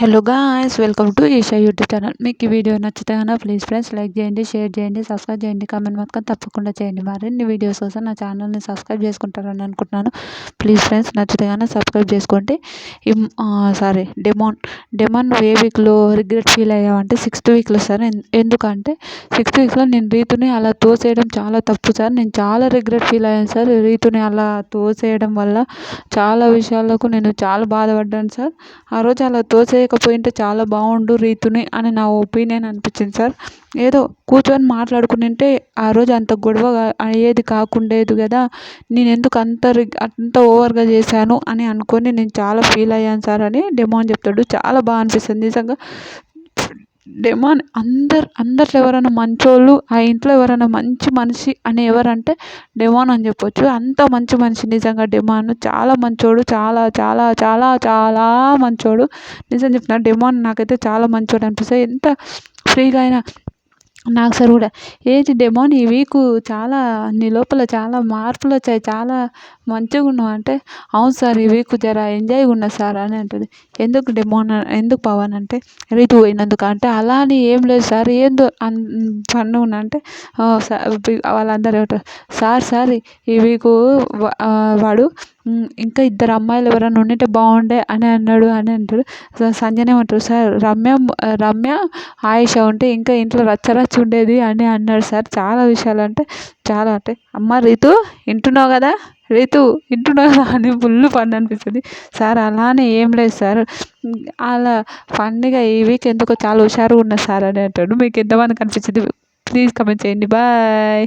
Hello guys, welcome to Eesha YouTube channel. మీకు ఈ video నచ్చితే కనుక ప్లీజ్ ఫ్రెండ్స్ లైక్ చేయండి, షేర్ చేయండి, సబ్స్క్రైబ్ చేయండి, కామెంట్ మాత్రం తప్పకుండా చేయండి. మరిన్ని వీడియోస్ కోసం నా ఛానల్ని సబ్స్క్రైబ్ చేసుకుంటారని అనుకుంటున్నాను. ప్లీజ్ ఫ్రెండ్స్ నచ్చితే కనుక సబ్స్క్రైబ్ చేసుకోండి. డెమాన్ నువ్వు ఏ వీక్లో రిగ్రెట్ ఫీల్ అయ్యావంటే 6th వీక్లో సార్. ఎందుకంటే 6th వీక్లో నేను రీతుని అలా తోసేయడం చాలా తప్పు సార్. నేను చాలా రిగ్రెట్ ఫీల్ అయ్యాను సార్. రీతుని అలా తోసేయడం వల్ల చాలా విషయాలకు నేను చాలా బాధపడ్డాను సార్. ఆ రోజు అలా తోసేయకపోయింటే చాలా బాగుండు రీతుని అని నా ఒపీనియన్ అనిపించింది సార్. ఏదో కూర్చొని మాట్లాడుకుంటే ఆ రోజు అంత గొడవ అయ్యేది కాకుండేది కదా. నేను ఎందుకు అంత ఓవర్గా చేశాను అని అనుకొని నేను చాలా ఫీల్ అయ్యాను సార్ అని డెమాన్ చెప్తాడు. చాలా బాగా అనిపిస్తుంది నిజంగా. డెమాన్ అందరిలో ఎవరైనా మంచోళ్ళు, ఆ ఇంట్లో ఎవరైనా మంచి మనిషి అని ఎవరంటే డెమాన్ అని చెప్పొచ్చు. అంత మంచి మనిషి నిజంగా డెమాన్. చాలా మంచోడు, చాలా చాలా చాలా చాలా మంచోడు. నిజం చెప్తున్నా, డెమాన్ నాకైతే చాలా మంచోడు అనిపిస్తుంది. ఎంత ఫ్రీగా అయినా నాకు సార్ కూడా డెమాన్ ఈ వీకు చాలా నీ లోపల చాలా మార్పులు వచ్చాయి, చాలా మంచిగా ఉన్నావు అంటే, అవును సార్ ఈ వీక్ జర ఎంజాయ్గా ఉన్నా సార్ అని అంటుంది. ఎందుకు పవన్ అంటే రీతు పోయినందుకు అంటే, అలా అని ఏం లేదు సార్, ఏందో ఫన్ ఉన్నా అంటే వాళ్ళందరూ ఏమంటారు సార్ ఈ వీకు వాడు ఇంకా 2 అమ్మాయిలు ఎవరైనా ఉండింటే బాగుండే అని అన్నాడు అని అంటాడు. సంజన ఏమంటారు సార్, రమ్య ఆయేషా ఉంటే ఇంకా ఇంట్లో రచ్చరచ్చ ఉండేది అని అన్నాడు సార్. చాలా విషయాలు అంటే అమ్మ రీతు వింటున్నావు కదా, అని ఫుల్ ఫన్ అనిపిస్తుంది సార్. అలానే ఏం లేదు సార్, అలా ఫన్నీగా ఈ వీక్ ఎందుకో చాలా హుషారుగా ఉన్నా సార్ అని అంటాడు. మీకు ఎంతమందికి అనిపించింది ప్లీజ్ కామెంట్ చేయండి. బాయ్.